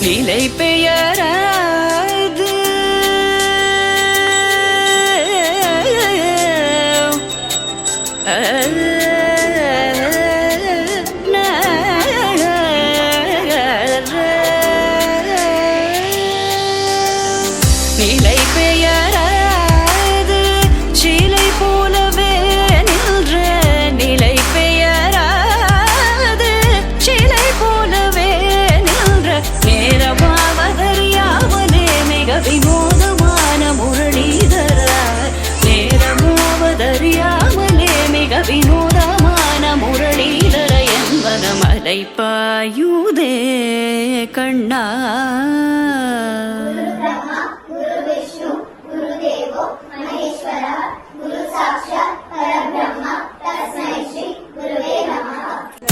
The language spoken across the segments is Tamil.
நிலை பெயராது நிலை பெயராது சிலை போலவே நின்ற நிலை பெயராது சிலை போலவே நின்ற நேரமாவதறியாமலே மிக வினோதமான முரளிதர நேரமாவதறியாமலே மிக வினோதமான முரளிதர என்பன மலை பாயுதே கண்ணா.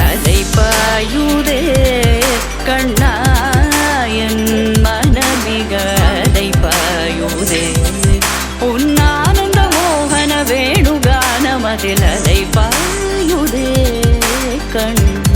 அதை பாயுதே கண்ணா என் மனமிக அதை பாயுதே உன்னானந்த மோகன வேணுகானமதில் அதை பாயுதே கண்ணா.